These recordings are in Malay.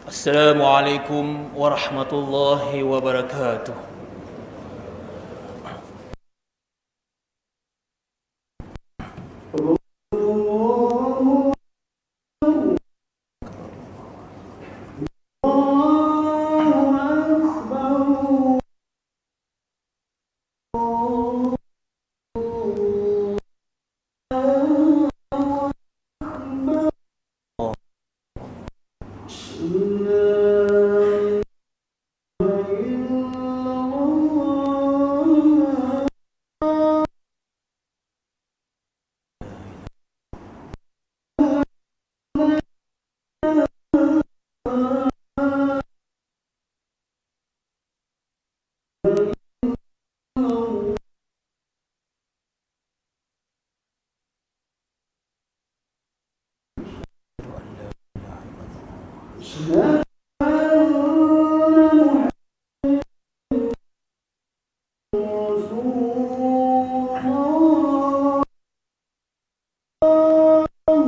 Assalamualaikum warahmatullahi wabarakatuh.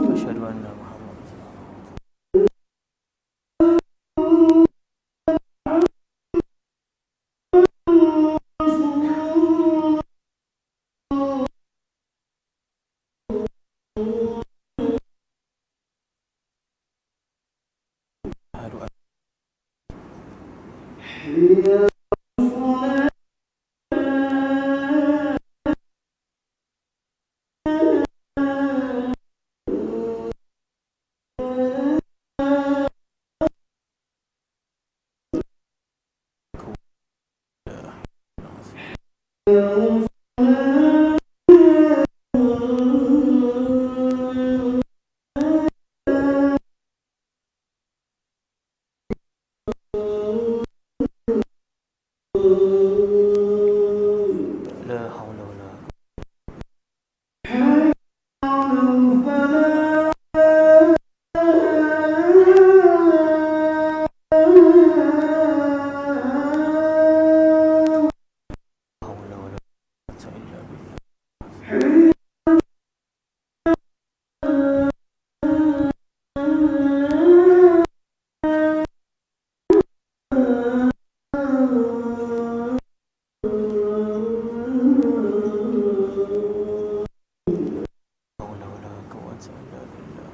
Asyhadu anna Muhammad la haula wala haula wala quwwata illa billah. Haula wala quwwata illa billah.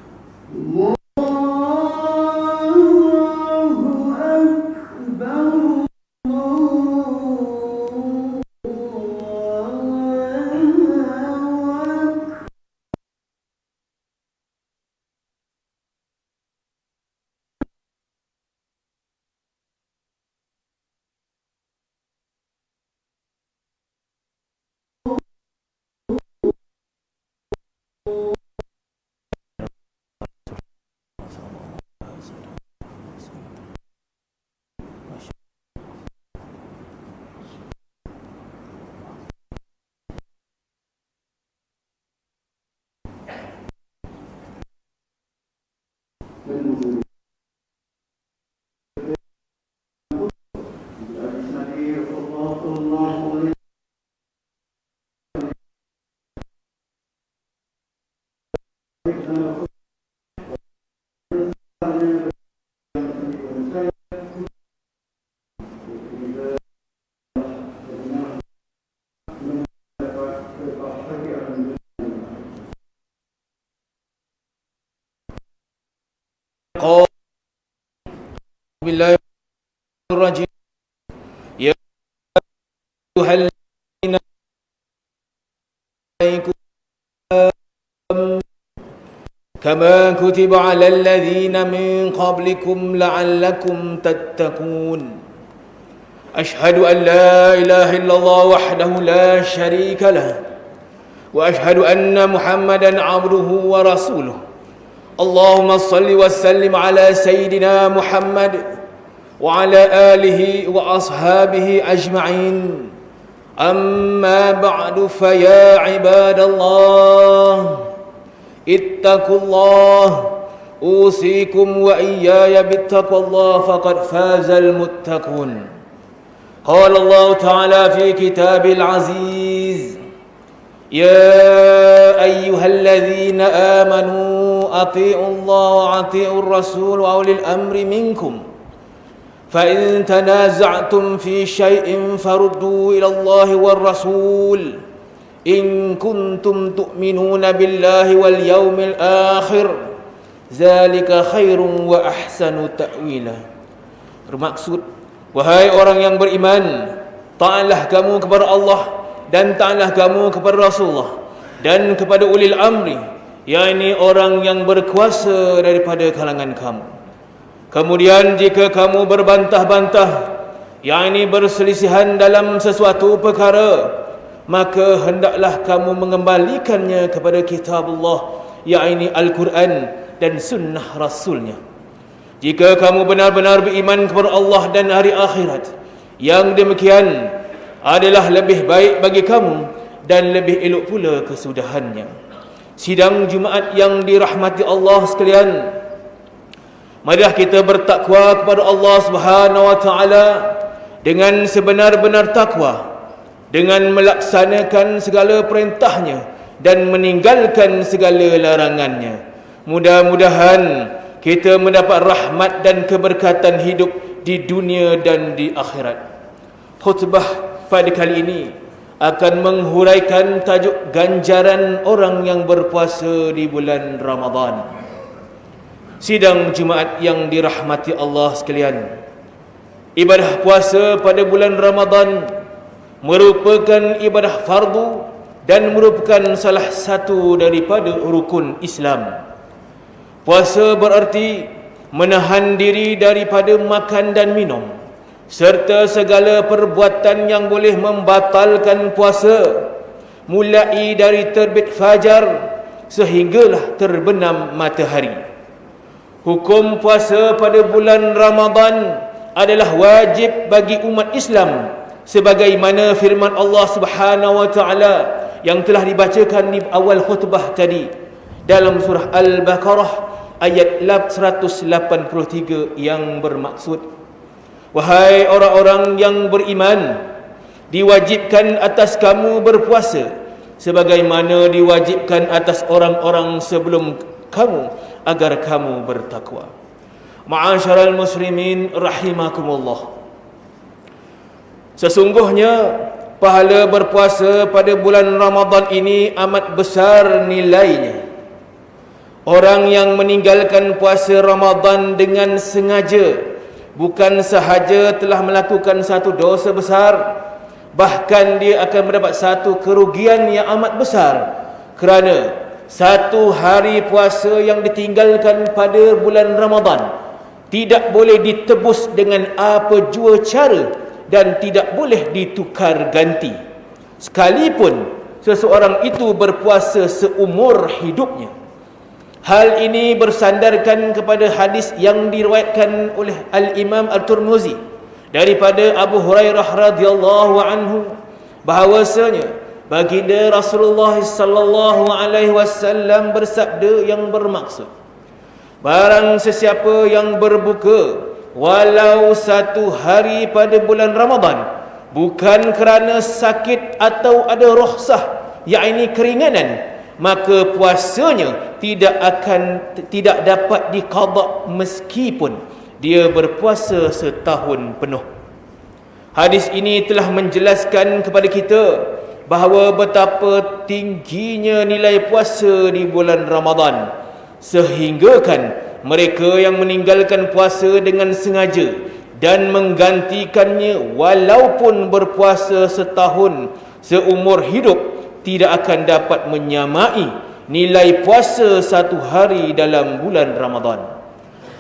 Qul billahi rajim ya ayyuhalladzina amanu kama kutiba 'alal ladzina min qablikum la'allakum tattaqun. Ashhadu an la ilaha illallah wahdahu la syarika lah wa ashhadu anna Muhammadan 'abduhu wa rasuluh. Allahumma salli wa sallim ala sayyidina Muhammad وعلى آله وأصحابه أجمعين. أما بعد فيا عباد الله اتقوا الله أوصيكم وإياي باتقوا الله فقد فاز المتقون. قال الله تعالى في كتابه العزيز: يا أيها الذين آمنوا أطيعوا الله وأطيعوا الرسول وأولي الأمر منكم فإن تنازعتم في شيء فردوا إلى الله والرسول إن كنتم تؤمنون بالله واليوم الآخر ذلك خير وأحسن تأويلا. Bermaksud, wahai orang yang beriman, taatlah kamu kepada Allah dan taatlah kamu kepada Rasulullah dan kepada ulil amri, yakni orang yang berkuasa daripada kalangan kamu. Kemudian jika kamu berbantah-bantah, yakni berselisihan dalam sesuatu perkara, maka hendaklah kamu mengembalikannya kepada kitab Allah, yakni Al-Quran dan sunnah Rasulnya. Jika kamu benar-benar beriman kepada Allah dan hari akhirat, yang demikian adalah lebih baik bagi kamu dan lebih elok pula kesudahannya. Sidang Jumaat yang dirahmati Allah sekalian, marilah kita bertakwa kepada Allah Subhanahu wa taala dengan sebenar-benar takwa, dengan melaksanakan segala perintahnya dan meninggalkan segala larangannya. Mudah-mudahan kita mendapat rahmat dan keberkatan hidup di dunia dan di akhirat. Khutbah pada kali ini akan menghuraikan tajuk ganjaran orang yang berpuasa di bulan Ramadan. Sidang Jumaat yang dirahmati Allah sekalian, ibadah puasa pada bulan Ramadan merupakan ibadah fardu dan merupakan salah satu daripada rukun Islam. Puasa berarti menahan diri daripada makan dan minum serta segala perbuatan yang boleh membatalkan puasa, mulai dari terbit fajar sehinggalah terbenam matahari. Hukum puasa pada bulan Ramadan adalah wajib bagi umat Islam sebagaimana firman Allah Subhanahu wa taala yang telah dibacakan di awal khutbah tadi dalam surah Al-Baqarah ayat 183 yang bermaksud: wahai orang-orang yang beriman, diwajibkan atas kamu berpuasa sebagaimana diwajibkan atas orang-orang sebelum kamu agar kamu bertakwa. Ma'asyiral muslimin rahimakumullah. Sesungguhnya pahala berpuasa pada bulan Ramadan ini amat besar nilainya. Orang yang meninggalkan puasa Ramadan dengan sengaja bukan sahaja telah melakukan satu dosa besar, bahkan dia akan mendapat satu kerugian yang amat besar, kerana satu hari puasa yang ditinggalkan pada bulan Ramadan tidak boleh ditebus dengan apa jua cara dan tidak boleh ditukar ganti, sekalipun seseorang itu berpuasa seumur hidupnya. Hal ini bersandarkan kepada hadis yang diriwayatkan oleh Al-Imam At-Tirmizi daripada Abu Hurairah radhiyallahu anhu bahawasanya baginda Rasulullah sallallahu alaihi wasallam bersabda yang bermaksud: barang sesiapa yang berbuka walau satu hari pada bulan Ramadan bukan kerana sakit atau ada rukhsah, yakni keringanan, maka puasanya tidak dapat diqada meskipun dia berpuasa setahun penuh. Hadis ini telah menjelaskan kepada kita bahawa betapa tingginya nilai puasa di bulan Ramadan, sehinggakan mereka yang meninggalkan puasa dengan sengaja dan menggantikannya walaupun berpuasa setahun seumur hidup tidak akan dapat menyamai nilai puasa satu hari dalam bulan Ramadan.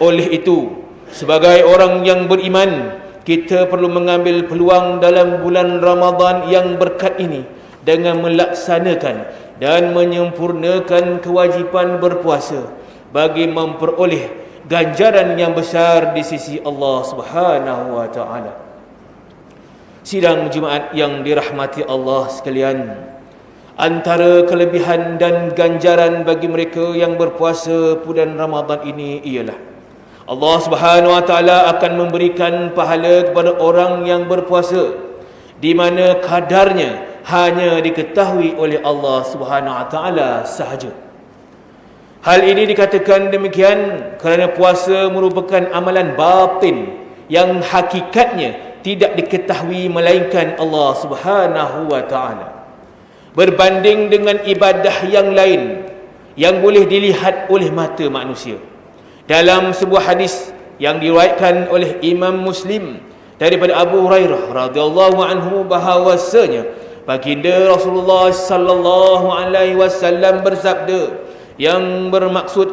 Oleh itu, sebagai orang yang beriman, kita perlu mengambil peluang dalam bulan Ramadan yang berkat ini dengan melaksanakan dan menyempurnakan kewajipan berpuasa bagi memperoleh ganjaran yang besar di sisi Allah Subhanahu wa taala. Sidang Jumaat yang dirahmati Allah sekalian, antara kelebihan dan ganjaran bagi mereka yang berpuasa bulan Ramadan ini ialah Allah Subhanahu wa taala akan memberikan pahala kepada orang yang berpuasa di mana kadarnya hanya diketahui oleh Allah Subhanahu wa taala sahaja. Hal ini dikatakan demikian kerana puasa merupakan amalan batin yang hakikatnya tidak diketahui melainkan Allah Subhanahu wa taala. Berbanding dengan ibadah yang lain yang boleh dilihat oleh mata manusia. Dalam sebuah hadis yang diriwayatkan oleh Imam Muslim daripada Abu Hurairah radhiyallahu anhu bahawasanya baginda Rasulullah sallallahu alaihi wasallam bersabda yang bermaksud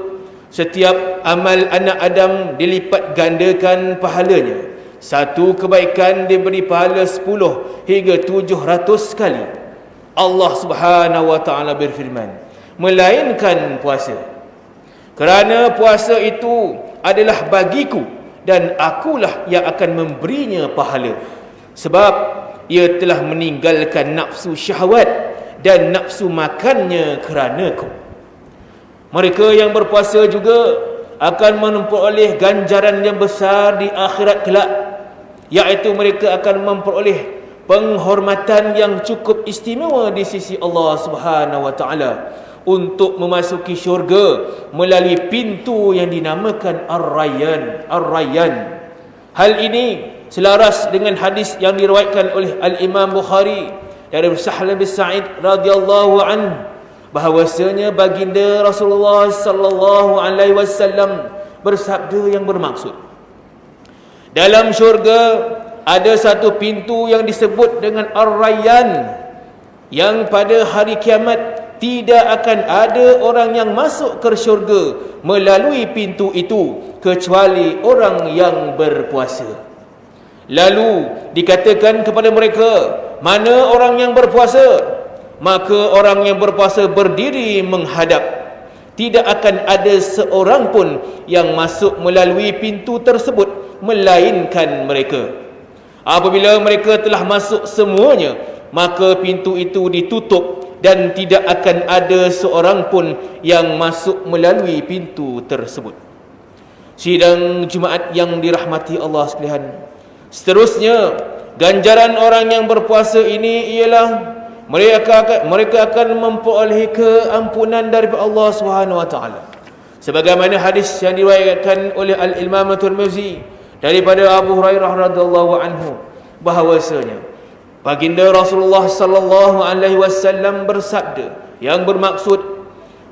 setiap amal anak Adam dilipat gandakan pahalanya. Satu kebaikan diberi pahala 10 hingga 700 kali. Allah Subhanahu wa taala berfirman, melainkan puasa. Kerana puasa itu adalah bagiku dan akulah yang akan memberinya pahala. Sebab ia telah meninggalkan nafsu syahwat dan nafsu makannya keranaku. Mereka yang berpuasa juga akan memperoleh ganjaran yang besar di akhirat kelak, iaitu mereka akan memperoleh penghormatan yang cukup istimewa di sisi Allah Subhanahu wa taala untuk memasuki syurga melalui pintu yang dinamakan Ar-Rayyan. Hal ini selaras dengan hadis yang diriwayatkan oleh Al-Imam Bukhari dari Sahal bin Sa'id radhiyallahu anhu bahawasanya baginda Rasulullah sallallahu alaihi wasallam bersabda yang bermaksud, dalam syurga ada satu pintu yang disebut dengan Ar-Rayyan, yang pada hari kiamat tidak akan ada orang yang masuk ke syurga melalui pintu itu kecuali orang yang berpuasa. Lalu dikatakan kepada mereka, mana orang yang berpuasa? Maka orang yang berpuasa berdiri menghadap. Tidak akan ada seorang pun yang masuk melalui pintu tersebut melainkan mereka. Apabila mereka telah masuk semuanya, maka pintu itu ditutup dan tidak akan ada seorang pun yang masuk melalui pintu tersebut. Sidang Jumaat yang dirahmati Allah sekalian, seterusnya ganjaran orang yang berpuasa ini ialah mereka akan memperoleh keampunan daripada Allah Subhanahu wa taala. Sebagaimana hadis yang diriwayatkan oleh Al-Imam Tirmizi daripada Abu Hurairah radhiyallahu anhu bahawasanya baginda Rasulullah sallallahu alaihi wasallam bersabda yang bermaksud,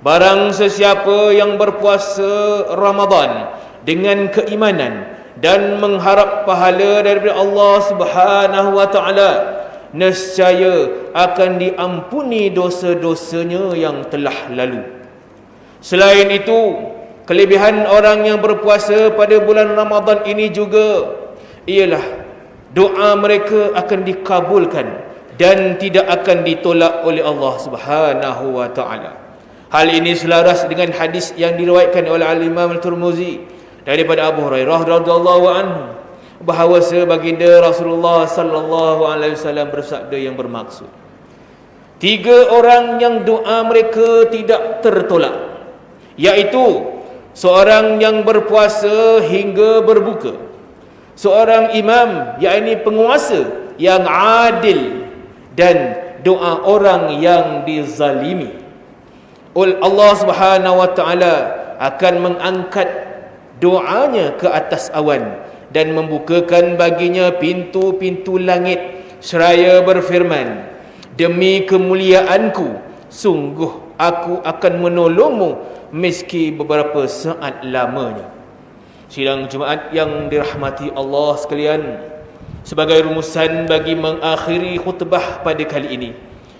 barang sesiapa yang berpuasa Ramadan dengan keimanan dan mengharap pahala daripada Allah Subhanahu wa taala, nescaya akan diampuni dosa-dosanya yang telah lalu. Selain itu, kelebihan orang yang berpuasa pada bulan Ramadan ini juga ialah doa mereka akan dikabulkan dan tidak akan ditolak oleh Allah Subhanahu wa taala. Hal ini selaras dengan hadis yang diriwayatkan oleh Al-Imam Al-Tirmizi daripada Abu Hurairah radhiyallahu anhu bahawasa baginda Rasulullah sallallahu alaihi wasallam bersabda yang bermaksud, 3 orang yang doa mereka tidak tertolak, iaitu seorang yang berpuasa hingga berbuka, seorang imam yakni penguasa yang adil, dan doa orang yang dizalimi. Allah Subhanahu wa taala akan mengangkat doanya ke atas awan dan membukakan baginya pintu-pintu langit seraya berfirman, demi kemuliaanku sungguh aku akan menolongmu meski beberapa saat lamanya. Sidang Jumaat yang dirahmati Allah sekalian, sebagai rumusan bagi mengakhiri khutbah pada kali ini,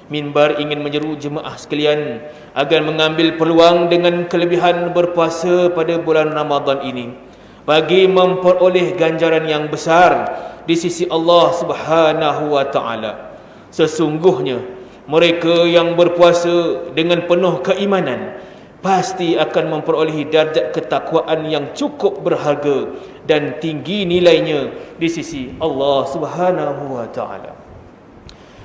minbar ingin menyeru jemaah sekalian agar mengambil peluang dengan kelebihan berpuasa pada bulan Ramadan ini bagi memperoleh ganjaran yang besar di sisi Allah Subhanahu wa taala. Sesungguhnya mereka yang berpuasa dengan penuh keimanan pasti akan memperolehi darjat ketakwaan yang cukup berharga dan tinggi nilainya di sisi Allah Subhanahu wa taala.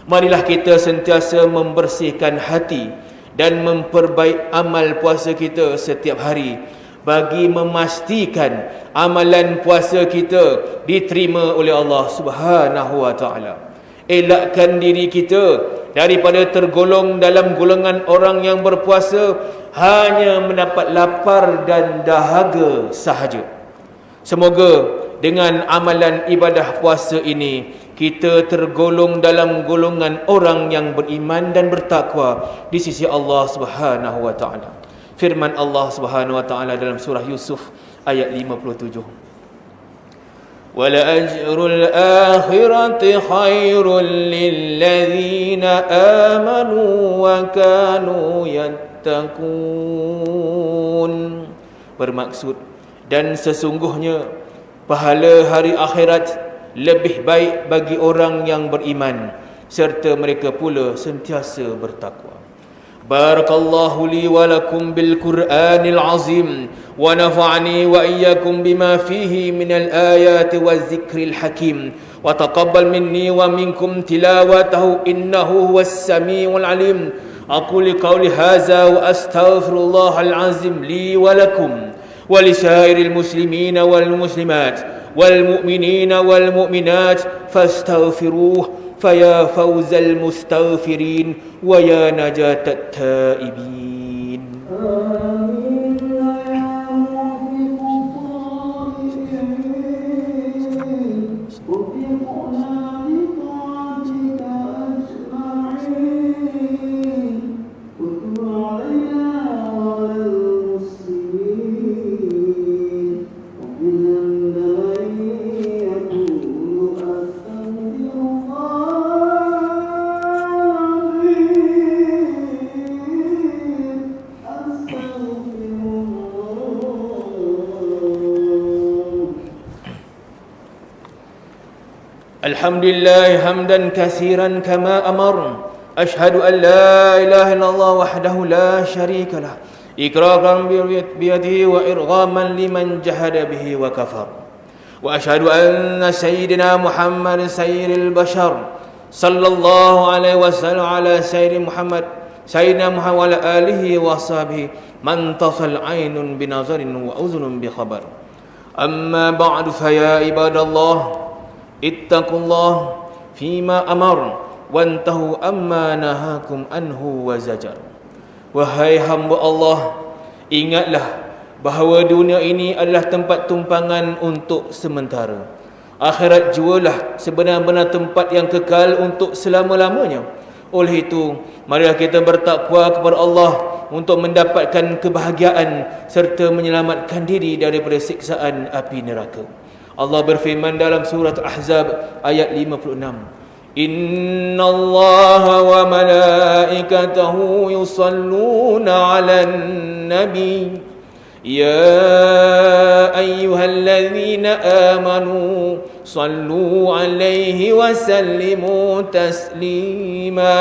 Marilah kita sentiasa membersihkan hati dan memperbaik amal puasa kita setiap hari bagi memastikan amalan puasa kita diterima oleh Allah Subhanahu wa taala. Elakkan diri kita daripada tergolong dalam golongan orang yang berpuasa hanya mendapat lapar dan dahaga sahaja. Semoga dengan amalan ibadah puasa ini kita tergolong dalam golongan orang yang beriman dan bertakwa di sisi Allah Subhanahu wa taala. Firman Allah Subhanahu wa taala dalam surah Yusuf ayat 57. Wala ajrul akhirati khairul lilladzina amanu wa kanu yattaqun. Bermaksud, dan sesungguhnya pahala hari akhirat lebih baik bagi orang yang beriman serta mereka pula sentiasa bertakwa. Barakallahu li wa lakum bil Qur'anil azim wa nafa'ani wa iyyakum bima fihi minal ayati waz zikril hakim wa taqabbal minni wa minkum tilawatahu innahu huwas samiul alim. Aqulu qawli hadza wa astaghfirullahal azim li wa lakum wa lisairil muslimina wal muslimat wal mu'minina wal mu'minat fastaghfiruhu فيا فوز المستغفرين ويا نجاة التائبين. Alhamdulillah hamdan katsiran kama amar. Ashhadu an la ilaha illallah wahdahu la syarika lah. Iqraran biyadihi wa irghaman liman jahada bihi wa kafar. Wa ashhadu anna sayyidina Muhammad sayyidil bashar sallallahu alaihi wasallam ala sayyidina Muhammad wa ala alihi wa sahbihi man tasal aynun binazarin wa uzunun bi khabar. Amma ba'du fa ya ibadallah ittaqullah fima amar wantahu amma nahakum anhu wa zajar. Wahai hamba Allah, ingatlah bahawa dunia ini adalah tempat tumpangan untuk sementara. Akhirat jualah sebenar-benar tempat yang kekal untuk selama-lamanya. Oleh itu, marilah kita bertakwa kepada Allah untuk mendapatkan kebahagiaan serta menyelamatkan diri daripada siksaan api neraka. Allah berfirman dalam surat Ahzab ayat 56. Innallaha wa malaikatahu yusalluna 'alan nabi ya ayyuhalladzina amanu sallu 'alaihi wa sallimu taslima.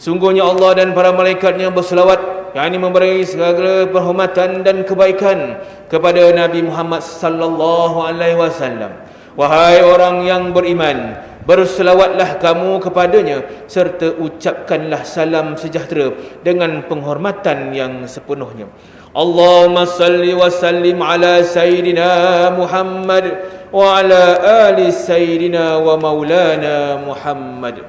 Sungguhnya Allah dan para malaikatnya berselawat, yakni memberi segala penghormatan dan kebaikan kepada Nabi Muhammad sallallahu alaihi wasallam. Wahai orang yang beriman, berselawatlah kamu kepadanya serta ucapkanlah salam sejahtera dengan penghormatan yang sepenuhnya. Allahumma salli wa sallim ala sayyidina Muhammad wa ala ali sayyidina wa maulana Muhammad.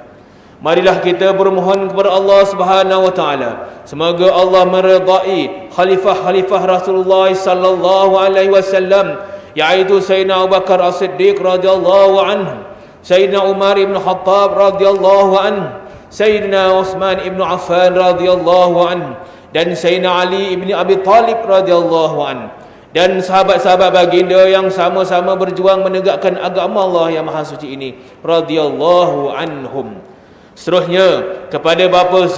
Marilah kita bermohon kepada Allah Subhanahu wa taala, semoga Allah meridai khalifah-khalifah Rasulullah sallallahu alaihi wasallam, yaitu Sayyidina Abu Bakar As-Siddiq radhiyallahu anhu, Sayyidina Umar ibn Khattab radhiyallahu anhu, Sayyidina Utsman ibn Affan radhiyallahu anhu, dan Sayyidina Ali ibn Abi Talib radhiyallahu anhu, dan sahabat-sahabat baginda yang sama-sama berjuang menegakkan agama Allah yang maha suci ini radhiyallahu anhum. Seterusnya kepada bapa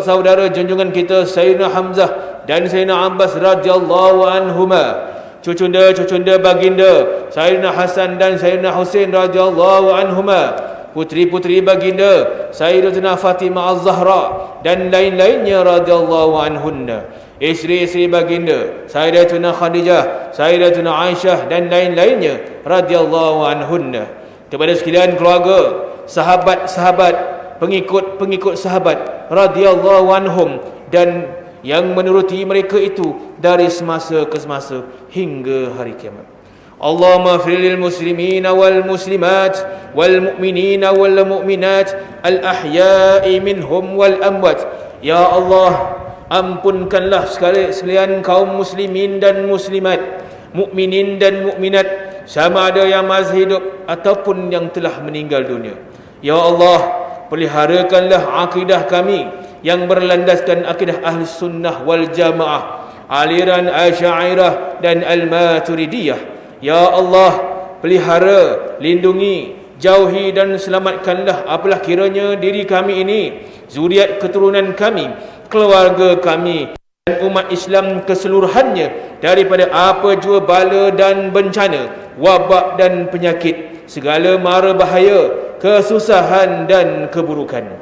saudara junjungan kita Sayyidina Hamzah dan Sayyidina Abbas radhiyallahu anhuma, cucunda baginda Sayyidina Hasan dan Sayyidina Husain radhiyallahu anhuma, putri-putri baginda Sayyidatuna Fatimah Az-Zahra dan lain-lainnya radhiyallahu anhunna, isteri-isteri baginda Sayyidatuna Khadijah, Sayyidatuna Aisyah dan lain-lainnya radhiyallahu anhunna, kepada sekalian keluarga, sahabat-sahabat, pengikut-pengikut sahabat radhiyallahu anhum dan yang menuruti mereka itu dari semasa ke semasa hingga hari kiamat. Allahumma ighfir lil muslimina wal muslimat wal mu'minina wal mu'minat al ahya'i minhum wal amwat. Ya Allah, ampunkanlah sekalian kaum muslimin dan muslimat, mukminin dan mukminat, sama ada yang masih hidup ataupun yang telah meninggal dunia. Ya Allah, peliharakanlah akidah kami yang berlandaskan akidah ahli sunnah wal jamaah, aliran Asy'ariyah dan Al-Maturidiyah. Ya Allah, pelihara, lindungi, jauhi dan selamatkanlah apalah kiranya diri kami ini, zuriat keturunan kami, keluarga kami dan umat Islam keseluruhannya daripada apa jua bala dan bencana, wabak dan penyakit, segala mara bahaya, kesusahan dan keburukan.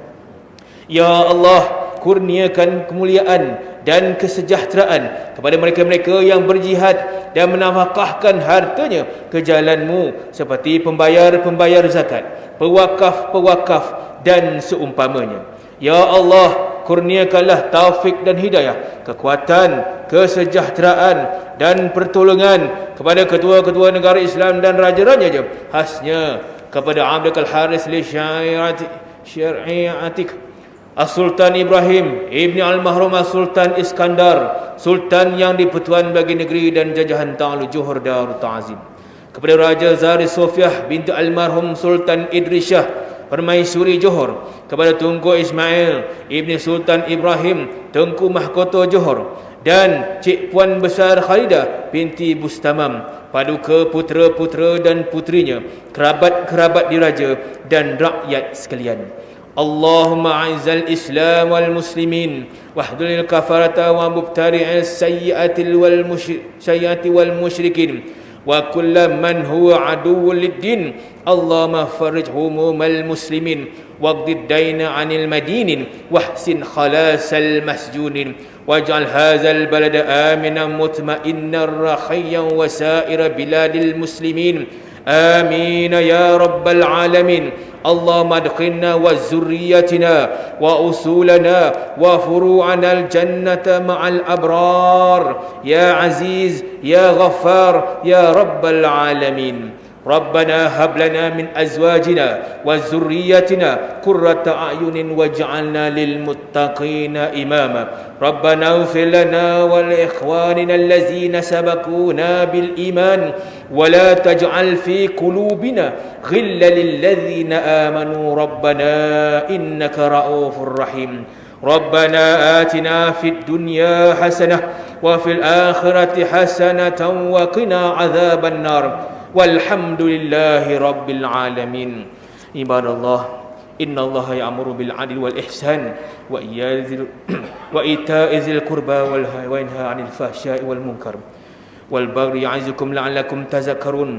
Ya Allah, kurniakan kemuliaan dan kesejahteraan kepada mereka-mereka yang berjihad dan menafkahkan hartanya ke jalan-Mu, seperti pembayar-pembayar zakat, pewakaf-pewakaf dan seumpamanya. Ya Allah, kurniakanlah taufik dan hidayah, kekuatan, kesejahteraan dan pertolongan kepada ketua-ketua negara Islam dan raja-rajanya, khasnya kepada Abdul Haris li Syari'atik As-Sultan Ibrahim Ibni Al-Mahrum As-Sultan Iskandar, Sultan yang di-Pertuan bagi negeri dan jajahan Ta'alu Johor Darut Ta'zim, kepada Raja Zari Sofiah binti Almarhum Sultan Idrisyah Permaisuri Johor, kepada Tunku Ismail Ibni Sultan Ibrahim Tengku Mahkota Johor, dan Cik Puan Besar Khalidah binti Bustamam, paduka putera-putera dan putrinya, kerabat-kerabat diraja dan rakyat sekalian. Allahumma a'izzal Islam wal muslimin wahdulil kafarata wa mubtari'is sayyiati wal musyrikin wa kulla man huwa aduwwul lid-din. Allahumma farrij humumal muslimin waqdid dayna 'anil madinin wahsin khalasal masjunin waj'al hadzal balada aminan mutma'innan rakhiyyan wa sa'ira biladil muslimin. Amin ya rabbal alamin. اللهم ادخلنا وذريتنا وأصولنا وفروعنا الجنة مع الأبرار يا عزيز يا غفار يا رب العالمين. ربنا هب لنا من أزواجنا وذريتنا قرة أعين واجعلنا للمتقين إماما. ربنا اغفر لنا ولإخواننا الذين سبقونا بالإيمان ولا تجعل في قلوبنا غلا للذين آمنوا ربنا إنك رؤوف رحيم. ربنا آتنا في الدنيا حسنة وفي الآخرة حسنة وقنا عذاب النار والحمد لله رب العالمين. عباد الله، إن الله يأمر بالعدل والإحسان وإيتاء ذي القربى وينهى عن الفحشاء والمنكر والبغي يعظكم لعلكم تذكرون.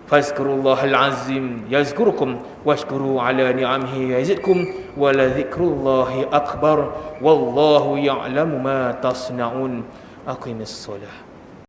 فاذكروا الله العظيم يذكركم واشكروا على نعمه يزدكم ولذكر الله أكبر والله يعلم ما تصنعون. أقم الصلاة.